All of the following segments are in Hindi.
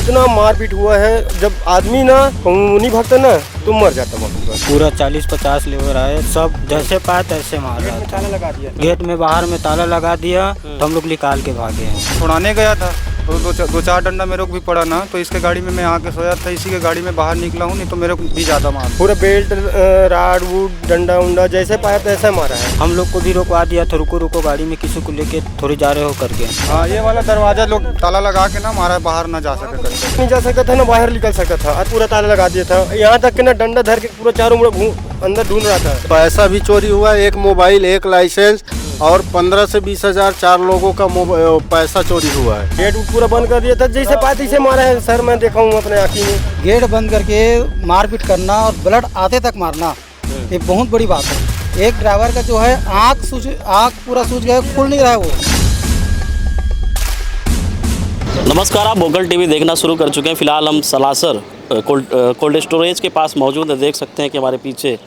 इतना मारपीट हुआ है, जब आदमी ना नहीं भागता ना तो मर जाता वहाँ पर। पूरा 40-50 लेबर आए, सब जैसे पाए तैसे मार रहा था। ताला लगा दिया, गेट में बाहर में ताला लगा दिया तो हम लोग निकाल के भागे हैं। छुड़ाने गया था तो दो चार डंडा मेरे को भी पड़ा ना, तो इसके गाड़ी में मैं आके सोया था, इसी के गाड़ी में बाहर निकला हूँ, नहीं तो मेरे को भी ज़्यादा मार। पूरा बेल्ट राड वूड डंडा उंडा जैसे पाया तैसे मारा है। हम लोग को भी रोकवा दिया था, रुको रुको गाड़ी में किसी को लेके थोड़ी जा रहे हो करके। हाँ, ये वाला दरवाजा लोग ताला लगा के ना मारा, बाहर ना जा सके करके। नहीं जा सकता था ना बाहर निकल सकता था, आज पूरा ताला लगा दिया था, यहाँ तक कि ना डंडा धर के पूरा चारों मुड़ा अंदर ढूंढ रहा था। पैसा भी चोरी हुआ, एक मोबाइल, एक लाइसेंस और 15 से 20 हज़ार 4 लोगों का पैसा चोरी हुआ है। गेट पूरा बंद कर दिया था, जैसे पाया तैसे मारा है सर, मैं देखा हूँ अपने आँखी में। गेट बंद करके मारपीट करना और ब्लड आते तक मारना, ये बहुत बड़ी बात है। एक ड्राइवर का जो है आँख पूरा सूज गया, खुल नहीं रहा है वो। नमस्कार, आप वोकल टीवी देखना शुरू कर चुके हैं। फिलहाल हम सलासर कोल्ड स्टोरेज के पास मौजूद है। देख सकते हैं कि हमारे पीछे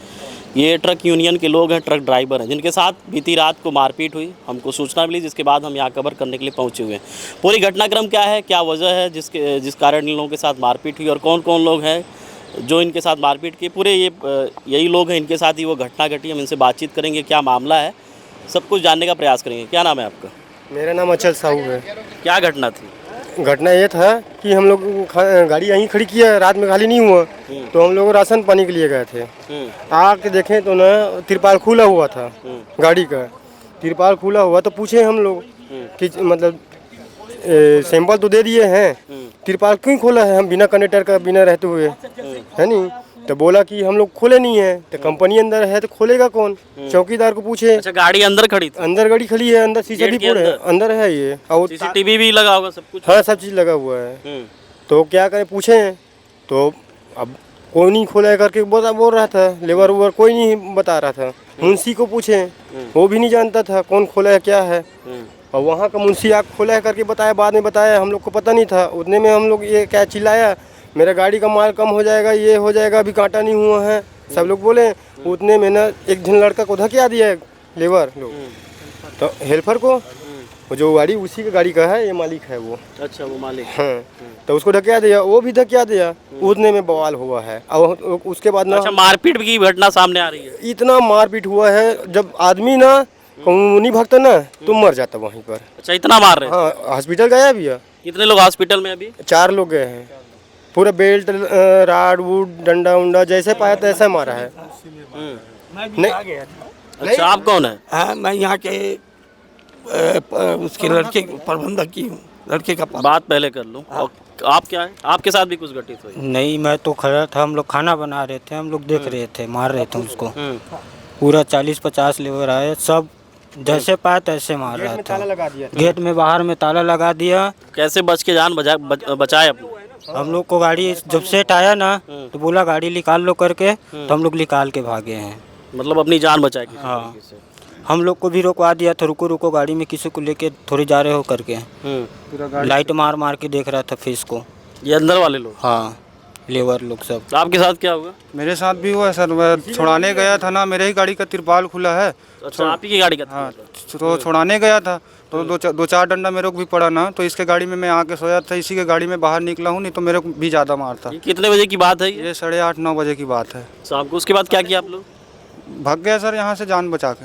ये ट्रक यूनियन के लोग हैं, ट्रक ड्राइवर हैं, जिनके साथ बीती रात को मारपीट हुई। हमको सूचना मिली, जिसके बाद हम यहाँ कवर करने के लिए पहुँचे हुए हैं। पूरी घटनाक्रम क्या है, क्या वजह है जिस कारण इन लोगों के साथ मारपीट हुई और कौन कौन लोग हैं जो इनके साथ मारपीट किए, पूरे यही लोग हैं, इनके साथ ही वो घटना घटी। हम इनसे बातचीत करेंगे, क्या मामला है, सब कुछ जानने का प्रयास करेंगे। क्या नाम है आपका? मेरा नाम अचल साहू है। क्या घटना थी? घटना ये था कि हम लोग गाड़ी यहीं खड़ी किया, रात में खाली नहीं हुआ, तो हम लोग राशन पानी के लिए गए थे। आके देखें तो ना तिरपाल खुला हुआ था, गाड़ी का तिरपाल खुला हुआ। तो पूछे हम लोग कि मतलब सैंपल तो दे दिए हैं, तिरपाल क्यों खोला है, हम बिना कंडक्टर का बिना रहते हुए, है नहीं। तो बोला कि हम लोग खोले नहीं है, तो कंपनी अंदर है तो खोलेगा कौन। चौकीदार को पूछे। अच्छा, गाड़ी अंदर खड़ी थी? अंदर गाड़ी खड़ी है, अंदर शीशा भी पूरे अंदर है ये, और सीसीटीवी भी लगा होगा, सब कुछ? हाँ, सब चीज़ लगा हुआ है। तो क्या करें, पूछे तो अब कोई नहीं खोला करके बोल रहा था। लेबर वेबर कोई नहीं बता रहा था। मुंशी को पूछे, वो भी नहीं जानता था कौन खोला है क्या है। और वहाँ का मुंशी आग खोला है करके बताया, बाद में बताया, हम लोग को पता नहीं था। उतने में हम लोग ये क्या चिल्लाया, मेरा गाड़ी का माल कम हो जाएगा, ये हो जाएगा, अभी कांटा नहीं हुआ है, सब लोग बोले। उतने में ना एक जन लड़का को धकिया दिया है लेबर लोग, तो हेल्पर को, जो गाड़ी उसी की गाड़ी का है, ये मालिक है वो। अच्छा, वो मालिक? हाँ, तो उसको धकिया दिया, वो भी धकिया दिया। उतने में बवाल हुआ है। और उसके बाद ना, अच्छा, मारपीट की घटना सामने आ रही है? इतना मारपीट हुआ है, जब आदमी ना नहीं भागता ना तो मर जाता वहीं पर। अच्छा, इतना मार रहे हैं? हाँ, हॉस्पिटल गया भी है। कितने लोग हॉस्पिटल में अभी? 4 लोग गए हैं। पूरा बेल्ट राड वूड डंडा उंडा जैसे पाया तैसे मारा है। नहीं, अच्छा, आप कौन है? हाँ, मैं यहाँ के उसके लड़के प्रबंधक की हूँ, लड़के का बात पहले कर लूँ। आप क्या है, आपके साथ भी कुछ घटित हुई? नहीं, मैं तो खड़ा था, हम लोग खाना बना रहे थे, हम लोग देख रहे थे, मार रहे थे उसको। पूरा 40-50 लेबर आए, सब जैसे पाया तैसे मार रहा था। ताला लगा दिया, गेट में बाहर में ताला लगा दिया। कैसे बच के जान बचाए अपने? हम लोग को गाड़ी जब सेट आया ना तो बोला गाड़ी निकाल लो करके, तो हम लोग निकाल के भागे हैं। मतलब अपनी जान बचाए? हाँ, हम लोग को भी रोकवा दिया था, रुको रुको गाड़ी में किसी को लेके थोड़ी जा रहे हो करके। लाइट मार मार के देख रहा था फेस को। ये अंदर वाले लोग? हाँ, लेबर लोग सब। तो आपके साथ क्या हुआ? मेरे साथ भी हुआ है सर, मैं छुड़ाने गया था ना, मेरे ही गाड़ी का तिरपाल खुला है। अच्छा, आप ही की गाड़ी का? हाँ, तो छुड़ाने गया था तो दो चार डंडा मेरे को भी पड़ा ना, तो इसके गाड़ी में मैं आके सोया था, इसी के गाड़ी में बाहर निकला हूँ, नहीं तो मेरे को भी ज़्यादा मार था। कितने बजे की बात है ये 8:30-9 बजे की बात है शाम को। उसके बाद क्या किया आप लोग? भाग गया सर यहाँ से जान बचा के।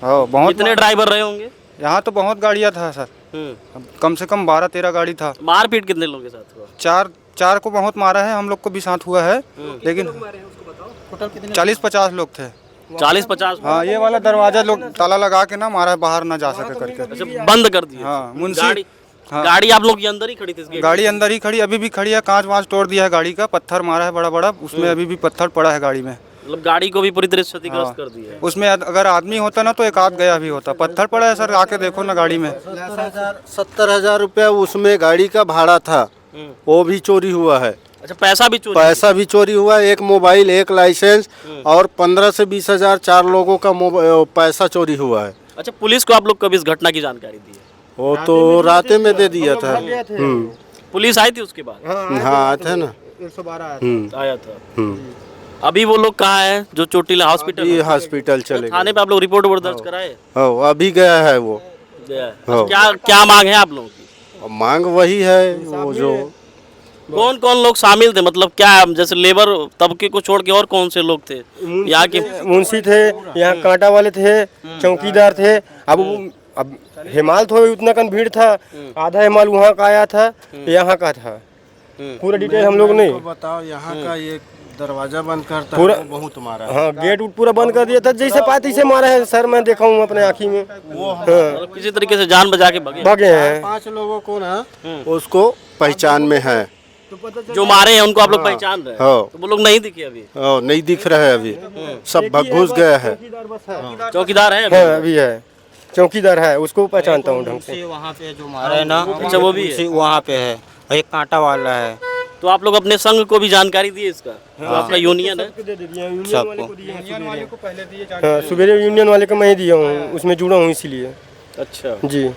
हाँ, बहुत। कितने ड्राइवर रहे होंगे यहाँ? तो बहुत गाड़ियाँ था सर, कम से कम 12-13 गाड़ी था। मारपीट कितने लोगों के साथ हुआ? चार को बहुत मारा है, हम लोग को भी साथ हुआ है, लेकिन 40-50 लोग थे। 40-50? हाँ, ये वाला दरवाजा लोग ताला लगा के ना मारा, बाहर ना जा सके करके। अच्छा, बंद कर दिया? हाँ, मुंशी। हाँ, गाड़ी आप लोग के अंदर ही खड़ी थी? गाड़ी अंदर ही खड़ी, अभी भी खड़ी है। कांच वाँच तोड़ दिया है गाड़ी का, पत्थर मारा है बड़ा बड़ा, उसमें अभी भी पत्थर पड़ा है गाड़ी में। मतलब गाड़ी को भी पूरी तरह से क्षतिग्रस्त कर दिया है। उसमें अगर आदमी होता ना तो एक आध गया भी होता। पत्थर पड़ा है सर, आके देखो ना गाड़ी में। 70,000 रुपया उसमें गाड़ी का भाड़ा था, वो भी चोरी हुआ है। अच्छा, पैसा भी चोरी हुआ है। एक मोबाइल, एक लाइसेंस और 15 से 20 हज़ार 4 लोगों का पैसा चोरी हुआ है। अच्छा, पुलिस को आप लोग कभी इस घटना की जानकारी दी है? वो तो राते में दे दिया था। पुलिस आई थी उसके बाद? हाँ, आए थे ना, 112 आया था। अभी वो लोग कहाँ हैं जो चोटिल? हॉस्पिटल चले गए। थाने पे आप लोग रिपोर्ट दर्ज कराए? हाँ, अभी गया है वो। क्या क्या मांग है आप लोगों की? मांग वही है, वो जो कौन कौन लोग शामिल थे, मतलब क्या जैसे लेबर तबके को छोड़ के और कौन से लोग थे यहाँ के? मुंशी थे, यहाँ कांटा वाले थे, चौकीदार थे। अब हिमाल तो उतना कन भीड़ था, आधा हिमाल वहाँ का आया था, यहाँ का था। पूरा डिटेल हम लोग नहीं बताओ। यहाँ का ये दरवाजा बंद करता पूरा है, बहुत मारा है। हाँ, गेट पूरा बंद कर दिया था, जैसे पाते तैसे मारा है सर, मैं देखा हूँ अपने आँखी में। हाँ, मतलब किसी तरीके से जान बचा के भगे। भागे हैं। 5 लोगों को ना उसको पहचान में है। जो मारे हैं उनको आप लोग पहचान रहे हैं? हाँ। तो वो लोग नहीं दिखे अभी? नहीं दिख रहा है अभी, सब घुस गया है। चौकीदार है अभी? हाँ, अभी है, चौकीदार है, उसको पहचानता हूँ ढंग से। वहाँ पे जो मारा है ना, अच्छा, वो भी है? वहाँ पे है, एक कांटा वाला है। तो आप लोग अपने संघ को भी जानकारी दिए इसका? तो आपका यूनियन है? सबको हाँ, सवेरे यूनियन वाले को मैं ही दिया हूँ, उसमें जुड़ा हूँ इसीलिए। अच्छा, जी।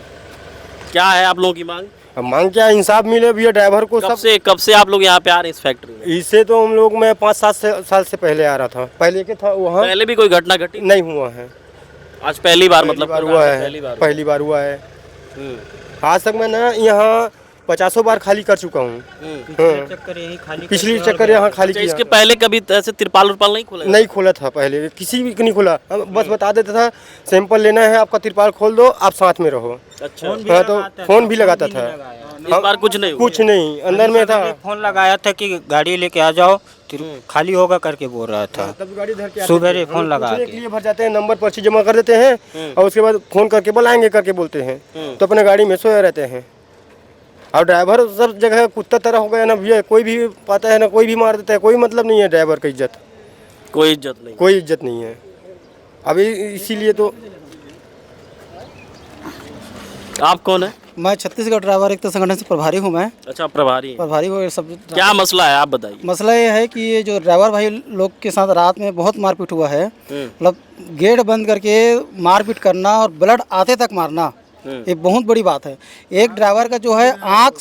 क्या है आप लोगों की मांग? अब मांग क्या, इंसाफ मिले भैया ड्राइवर को। कब से आप लोग यहाँ पे आ रहे हैं इस फैक्ट्री में? इससे तो हम लोग, मैं 5-7 साल से पहले आ रहा था, पहले के था वहाँ पहले भी कोई घटना घटी? नहीं हुआ है, आज पहली बार, मतलब हुआ है, पहली बार हुआ है। आज तक मैं ना यहाँ 50 बार खाली कर चुका हूँ। चक्कर यही खाली, पिछली चक्कर यहाँ खाली किया। इसके पहले कभी ऐसे तिरपाल उरपाल नहीं खोला? नहीं खोला था पहले, किसी भी को नहीं खोला। बस बता देता था सैंपल लेना है आपका, तिरपाल खोल दो, आप साथ में रहो। अच्छा, हाँ, तो फोन भी लगाता था। इस बार कुछ नहीं हुआ? कुछ नहीं, अंदर में था। फोन लगाया था कि गाड़ी लेके आ जाओ, खाली होगा करके बोल रहा था। तब गाड़ी धर के सुबह फोन लगा पूछने के लिए भर जाते हैं, नंबर पर्ची जमा कर देते हैं और उसके बाद फोन करके बुलाएंगे करके बोलते हैं, तो अपने गाड़ी में सोए रहते हैं। और ड्राइवर सब जगह कुत्ता तरह हो गया ना भैया, कोई भी पाता है ना, कोई भी मार देता है, कोई मतलब नहीं है ड्राइवर की इज्जत, कोई इज्जत नहीं? कोई इज्जत नहीं है अभी, इसीलिए तो। आप कौन है? मैं छत्तीसगढ़ ड्राइवर एक संगठन से प्रभारी हूँ। मैं अच्छा, प्रभारी। प्रभारी हो सब। क्या मसला है आप बताइए? मसला ये है कि ये जो ड्राइवर भाई लोग के साथ रात में बहुत मारपीट हुआ है। मतलब गेट बंद करके मारपीट करना और ब्लड आते तक मारना, ये बहुत बड़ी बात है। एक ड्राइवर का जो है आँख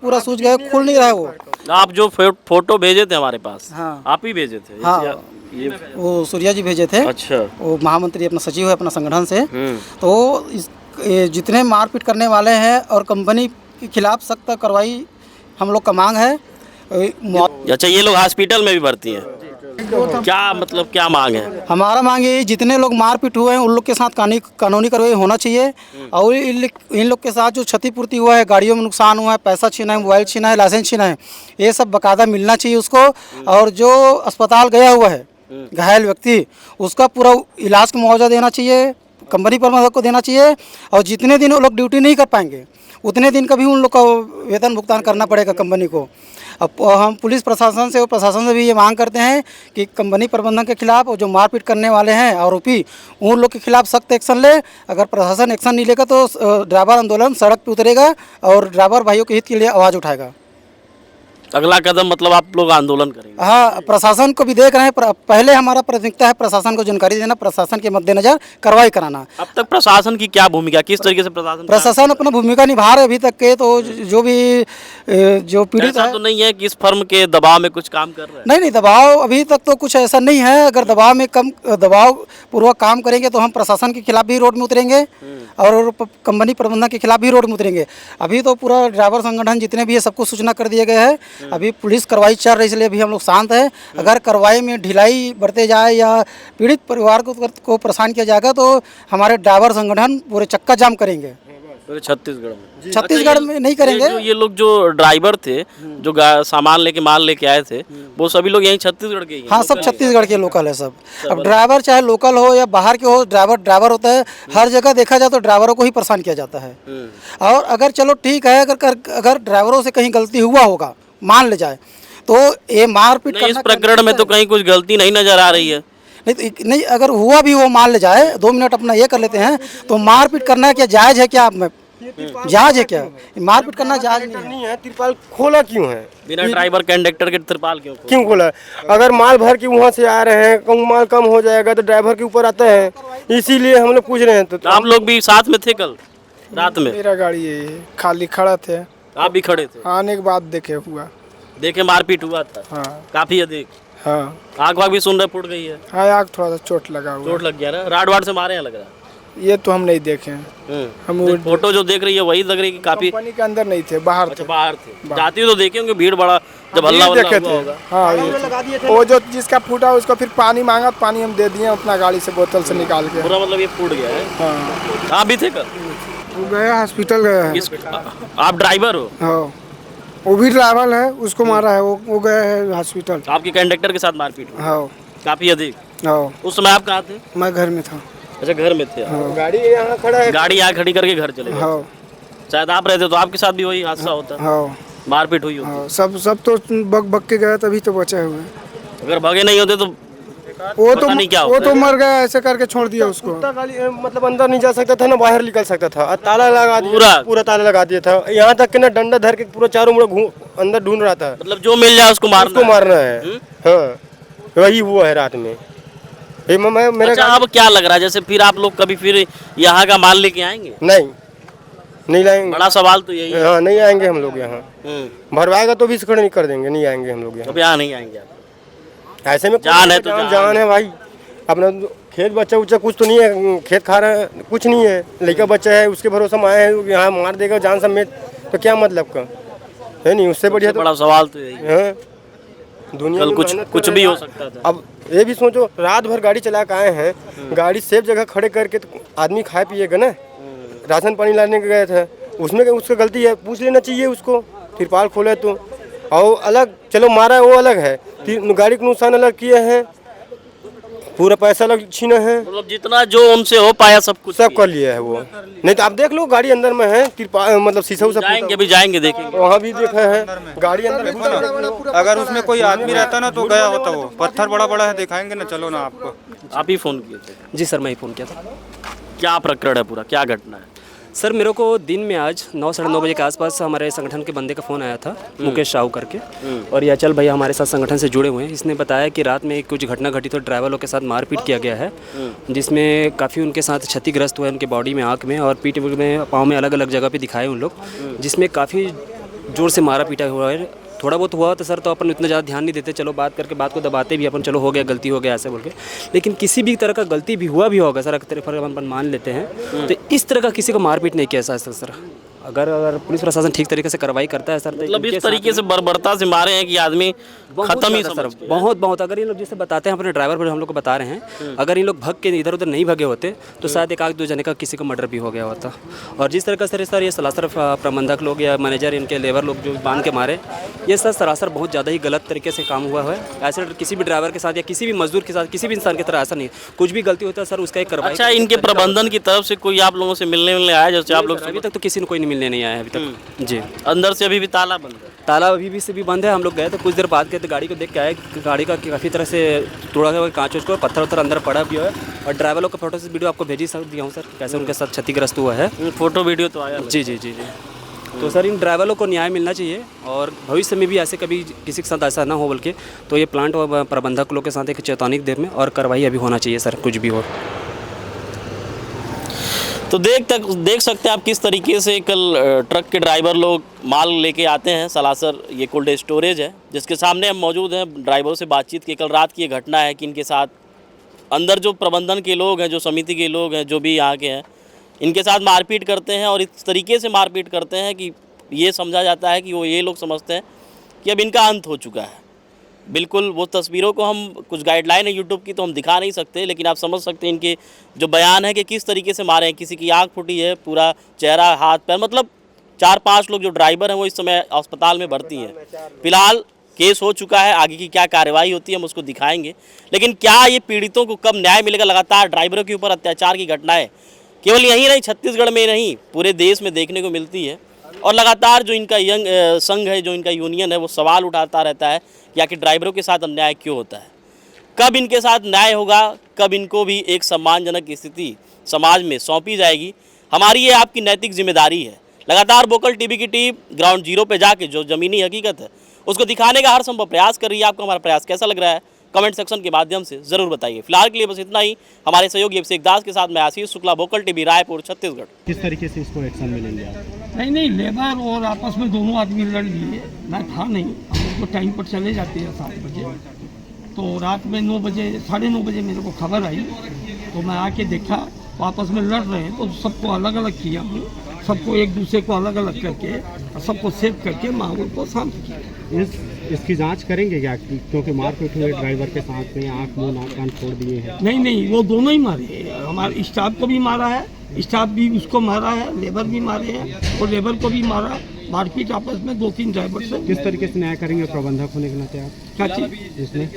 पूरा सूज गया, खुल नहीं रहा है वो। आप जो फोटो भेजे थे हमारे पास, हाँ। आप ही भेजे थे? हाँ, ये वो सूर्या जी भेजे थे। अच्छा। वो महामंत्री अपना सचिव है अपना संगठन से। तो ये जितने मारपीट करने वाले हैं और कंपनी के खिलाफ सख्त कार्रवाई हम लोग का मांग है। अच्छा, ये लोग हॉस्पिटल में भी भर्ती हैं? क्या मतलब क्या मांग है? हमारा मांग ये, जितने लोग मारपीट हुए हैं उन लोग के साथ कानूनी कार्रवाई होना चाहिए। और इन लोग के साथ जो क्षतिपूर्ति हुआ है, गाड़ियों में नुकसान हुआ है, पैसा छीना है, मोबाइल छीना है, लाइसेंस छीना है, ये सब बकायदा मिलना चाहिए उसको। और जो अस्पताल गया हुआ है घायल व्यक्ति, उसका पूरा इलाज का मुआवजा देना चाहिए, कंपनी प्रबंधक को देना चाहिए। और जितने दिन वो लोग ड्यूटी नहीं कर पाएंगे उतने दिन का भी उन लोग का वेतन भुगतान करना पड़ेगा कंपनी को। अब हम पुलिस प्रशासन से और प्रशासन से भी ये मांग करते हैं कि कंपनी प्रबंधन के खिलाफ और जो मारपीट करने वाले हैं आरोपी, उन लोग के खिलाफ सख्त एक्शन ले। अगर प्रशासन एक्शन नहीं लेगा तो ड्राइवर आंदोलन सड़क पर उतरेगा और ड्राइवर भाइयों के हित के लिए आवाज़ उठाएगा। अगला कदम मतलब आप लोग आंदोलन करेंगे? हाँ, प्रशासन को भी देख रहे हैं। पहले हमारा प्राथमिकता है प्रशासन को जानकारी देना, प्रशासन के मद्देनजर कार्रवाई कराना। अब तक प्रशासन की क्या भूमिका, किस तरीके से प्रशासन अपना भूमिका निभा रहे अभी तक के। तो जो भी जो पीड़ित है, तो नहीं है कि इस फर्म के दबाव में कुछ काम कर रहे हैं? नहीं, दबाव अभी तक तो कुछ ऐसा नहीं है। अगर दबाव पूर्वक काम करेंगे तो हम प्रशासन के खिलाफ भी रोड में उतरेंगे और कंपनी प्रबंधन के खिलाफ भी रोड में उतरेंगे। अभी तो पूरा ड्राइवर संगठन जितने भी है सबको सूचना कर दिया गया है। अभी पुलिस कार्रवाई चल रही है, इसलिए अभी हम लोग शांत हैं। अगर कार्रवाई में ढिलाई बरते जाए या पीड़ित परिवार को परेशान किया जाएगा तो हमारे ड्राइवर संगठन पूरे चक्का जाम करेंगे। छत्तीसगढ़ में नहीं करेंगे। ये लोग जो ड्राइवर थे, जो सामान लेके माल लेके आए थे, वो सभी लोग यहीं छत्तीसगढ़ के ही हैं? हाँ, सब छत्तीसगढ़ के लोकल है सब। अब ड्राइवर चाहे लोकल हो या बाहर के हो, ड्राइवर होता है। हर जगह देखा जाए तो ड्राइवरों को ही परेशान किया जाता है। और अगर चलो ठीक है, अगर ड्राइवरों से कहीं गलती हुआ होगा, मान ले जाए, तो ये मारपीट इस प्रकरण में तो कहीं कुछ गलती नहीं नजर आ रही है। नहीं, अगर हुआ भी वो मान ले जाए, 2 मिनट अपना ये कर लेते हैं, तो मारपीट करना क्या जायज़ है? क्या जायज़ है? क्या मारपीट करना जायज़ नहीं है? तिरपाल खोला क्यों है बिना ड्राइवर कंडक्टर के? तिरपाल क्यों खोला? अगर माल भर के वहाँ से आ रहे हैं, कहूँ माल कम हो जाएगा तो ड्राइवर के ऊपर आता है, इसीलिए हम लोग पूछ रहे हैं। तो आप लोग भी साथ में थे कल रात में? मेरा गाड़ी है, खाली खड़ा थे। आप भी खड़े थे? आने के बाद देखे मारपीट हुआ था? हाँ, काफी अधिक। हाँ, आग वाग भी सुन रहे फूट गई है? हाँ, आग थोड़ा सा चोट लगा हुआ। चोट लग गया ना? राड वाड से मारे हैं लग रहा है? ये तो हम नहीं देखे हैं। हम वो फोटो जो देख रही है वही लग रही है कि काफी कंपनी के अंदर नहीं थे, बाहर अच्छा थे। बाहर थे। जाती हो तो देखे होंगे भीड़ बड़ा जब हल्ला ये देखे हुआ थे। होगा। हाँ ये थे। वो जो जिसका फूटा उसको फिर पानी मांगा तो पानी हम दे दिए अपना गाड़ी से बोतल से निकाल के। पूरा मतलब ये फूट गया है। हाँ आप भी थे कल? वो गया हॉस्पिटल गया है। आप ड्राइवर हो? हाँ वो भी ड्राइवर है, उसको मारा है, वो गया है हॉस्पिटल। आपके कंडक्टर के साथ मारपीट हुई? हाँ काफी अधिक। हाँ उस समय आप कहाँ थे? मैं घर में था। अच्छा घर में थे आप। गाड़ी यहाँ खड़ा है, गाड़ी यहाँ खड़ी करके घर चले गए। हाँ शायद आप रहते तो आपके साथ भी वही हादसा होता, हाँ मारपीट हुई होती। हाँ सब तो बग बग के गए तभी तो बचे हुए। अगर भगे नहीं होते तो वो पता नहीं क्या वो होता तो मर गया, ऐसे करके छोड़ दिया उसको। कुत्ता गाड़ी मतलब अंदर नहीं जा सकता था ना बाहर निकल सकता था, और ताला लगा दिया, पूरा? पूरा ताला लगा दिया था। यहाँ तक कि ना डंडा धर के पूरा चारों मुड़ अंदर ढूंढ रहा था, मतलब जो मिल जाए उसको मारना उसको मारना है। हाँ वही हुआ है रात में। ये मेरा अच्छा अब क्या लग रहा है जैसे फिर आप लोग कभी फिर यहाँ का माल लेके आएंगे? नहीं लाएंगे। बड़ा सवाल तो यही है। हाँ नहीं आएंगे हम लोग यहाँ, भरवाएगा तो भी खड़े नहीं कर देंगे, नहीं आएंगे हम लोग यहाँ। अब यहाँ नहीं आएंगे आप? ऐसे में जान है तो जान है भाई। अपना खेत बच्चा उच्चा कुछ तो नहीं है, खेत खा रहा है कुछ नहीं है, लड़का बच्चा है उसके भरोसे में आए हैं, यहाँ मार देगा जान समेत तो क्या मतलब का है। नहीं उससे बढ़िया तो बड़ा सवाल तो यही है। हाँ दुनिया कल में कुछ मेहनत कुछ कर भी रहे हो हैं। सकता था। अब ये भी सोचो रात भर गाड़ी चला के आए हैं, गाड़ी सेफ जगह खड़े करके तो आदमी खाए पिएगा ना। राशन पानी लाने के गए थे, उसमें उसका गलती है, पूछ लेना चाहिए उसको। तिरपाल खोले तो और अलग चलो मारा है वो अलग है, गाड़ी का नुकसान अलग किए हैं, पूरा पैसा अलग छीना है, मतलब जितना जो उनसे हो पाया सब कुछ सब कर लिया है वो। नहीं तो आप देख लो गाड़ी अंदर में है, तिरपाल मतलब शीशा उसा जाएंगे भी जाएंगे देखेंगे। वहाँ भी देखा है गाड़ी अंदर। अगर उसमें कोई आदमी रहता ना तो गया होता। वो पत्थर बड़ा बड़ा है, दिखाएंगे ना, चलो ना आपको। आप ही फोन किए थे? जी सर मैं ही फ़ोन किया था। क्या प्रकरण है पूरा, क्या घटना है? सर मेरे को दिन में आज 9 साढ़े 9 बजे के आसपास हमारे संगठन के बंदे का फ़ोन आया था, मुकेश साहू करके, और ये अचल भैया हमारे साथ संगठन से जुड़े हुए हैं। इसने बताया कि रात में कुछ घटना घटी तो ड्राइवरों के साथ मारपीट किया गया है, जिसमें काफ़ी उनके साथ क्षतिग्रस्त हुआ है, उनके बॉडी में, आँख में और पीठ में, पाँव में अलग अलग जगह पर दिखाए उन लोग, जिसमें काफ़ी ज़ोर से मारा पीटा हुआ है। थोड़ा बहुत हुआ तो सर तो अपन इतना ज़्यादा ध्यान नहीं देते, चलो बात करके बात को दबाते भी अपन, चलो हो गया गलती हो गया ऐसे बोल के। लेकिन किसी भी तरह का गलती भी हुआ भी होगा सर, अगर तरफ अपन मान लेते हैं तो इस तरह का किसी को मारपीट नहीं किया सर। अगर पुलिस प्रशासन ठीक तरीके से कार्रवाई करता है सर, तो मतलब इस तरीके से बर्बरता से मारे हैं कि आदमी खत्म ही सर, बहुत अगर ये लोग जैसे बताते हैं अपने ड्राइवर पर हम लोग को बता रहे हैं, अगर इन लोग भग के इधर उधर नहीं भगे होते तो शायद एक आध दो जने का किसी को मर्डर भी हो गया होता। और जिस तरह का सर ये सरासर प्रबंधक लोग या मैनेजर इनके लेबर लोग जो बांध के मारे, ये सर सरासर बहुत ज़्यादा ही गलत तरीके से काम हुआ है। ऐसे किसी भी ड्राइवर के साथ या किसी भी मजदूर के साथ, किसी भी इंसान की तरह ऐसा नहीं, कुछ भी गलती होता है सर उसका एक कार्रवाई। अच्छा इनके प्रबंधन की तरफ से कोई आप लोगों से मिलने आया? जैसे आप लोग अभी तक तो किसी ने कोई नहीं मिलने नहीं आया है अभी तक जी। अंदर से अभी भी ताला बंद है? ताला अभी भी से भी बंद है। हम लोग गए तो कुछ देर बाद गए तो गाड़ी को देख के आए, गाड़ी का काफ़ी तरह से तोड़ा हुआ कांच उसको, पत्थर उत्थर अंदर पड़ा भी है। और ड्राइवर लोग का फोटो से वीडियो आपको भेजी दिया हूँ सर, कैसे उनके साथ क्षतिग्रस्त हुआ है। फोटो वीडियो तो आया? जी। तो सर इन ड्राइवरों को न्याय मिलना चाहिए और भविष्य में भी ऐसे कभी किसी के साथ ऐसा ना हो, बल्कि तो ये प्लांट और प्रबंधक लोग के साथ एक चेतावनी देर में और कार्रवाई अभी होना चाहिए सर, कुछ भी हो। तो देख सकते हैं आप किस तरीके से कल ट्रक के ड्राइवर लोग माल लेके आते हैं सलासर। ये कोल्ड स्टोरेज है जिसके सामने हम मौजूद हैं, ड्राइवरों से बातचीत की। कल रात की ये घटना है कि इनके साथ अंदर जो प्रबंधन के लोग हैं, जो समिति के लोग हैं, जो भी यहाँ के हैं, इनके साथ मारपीट करते हैं और इस तरीके से मारपीट करते हैं कि ये समझा जाता है कि वो ये लोग समझते हैं कि अब इनका अंत हो चुका है। बिल्कुल वो तस्वीरों को हम, कुछ गाइडलाइन है यूट्यूब की तो हम दिखा नहीं सकते, लेकिन आप समझ सकते हैं इनके जो बयान है कि किस तरीके से मारे हैं। किसी की आंख फूटी है, पूरा चेहरा, हाथ पैर, मतलब 4-5 लोग जो ड्राइवर हैं वो इस समय अस्पताल में भर्ती हैं। फिलहाल केस हो चुका है, आगे की क्या कार्रवाई होती है हम उसको दिखाएंगे। लेकिन क्या ये पीड़ितों को कब न्याय मिलेगा? लगातार ड्राइवरों के ऊपर अत्याचार की घटनाएँ केवल यहीं नहीं, छत्तीसगढ़ में नहीं पूरे देश में देखने को मिलती है। और लगातार जो इनका यंग संघ है, जो इनका यूनियन है, वो सवाल उठाता रहता है कि आखिर ड्राइवरों के साथ अन्याय क्यों होता है, कब इनके साथ न्याय होगा, कब इनको भी एक सम्मानजनक स्थिति समाज में सौंपी जाएगी। हमारी ये आपकी नैतिक जिम्मेदारी है। लगातार वोकल टीवी की टीम ग्राउंड जीरो पे जाके जो ज़मीनी हकीकत है उसको दिखाने का हर संभव प्रयास कर रही है। आपको हमारा प्रयास कैसा लग रहा है कमेंट सेक्शन के माध्यम से ज़रूर बताइए। फिलहाल के लिए बस इतना ही। हमारे सहयोगी अभिषेक दास के साथ मैं आशीष शुक्ला, वोकल टीवी, रायपुर, छत्तीसगढ़। किस तरीके से इसको एक्शन में लेंगे आप? नहीं, लेबर और आपस में दोनों आदमी लड़ लिए। मैं था नहीं, हम लोग को टाइम पर चले जाते हैं 7 बजे। तो रात में 9 बजे, साढ़े 9 बजे मेरे को खबर आई तो मैं आके देखा वो आपस में लड़ रहे हैं तो सबको अलग अलग किया हूँ, सबको एक दूसरे को अलग अलग करके और सबको सेव करके माहौल को शांत किया। इसकी जांच करेंगे क्या, क्योंकि मारपीट हुई ड्राइवर के साथ में, आँख मुँह नाक कान फोड़ दिए हैं। नहीं, वो दोनों ही मारे, हमारे स्टाफ को भी मारा है, स्टाफ भी उसको मारा है, लेबर भी मारे हैं और लेबर को भी मारा, मारपीट आपस में 2-3 ड्राइवर से। किस तरीके से न्याय करेंगे प्रबंधक होने के नाते आप? क्या चीज इसमें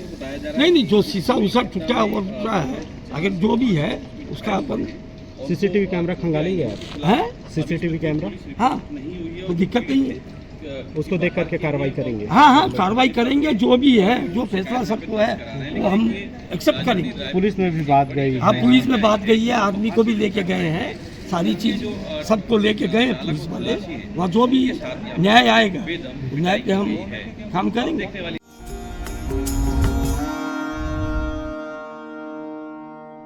नहीं, जो शीशा उसा टूटा और टूटा है, अगर जो भी है उसका अपन सीसीटीवी कैमरा खंगालेंगे आप? है सीसीटीवी कैमरा, हाँ, कोई दिक्कत नहीं है, उसको देख करके कार्रवाई करेंगे। हाँ, कार्रवाई करेंगे, जो भी है, जो फैसला सबको है वो हम एक्सेप्ट करेंगे। पुलिस में भी बात गई? हाँ, पुलिस में बात गई है, आदमी को भी लेके गए हैं, सारी चीज सबको लेके गए हैं पुलिस वाले, वहाँ जो भी न्याय आएगा न्याय पे हम काम करेंगे।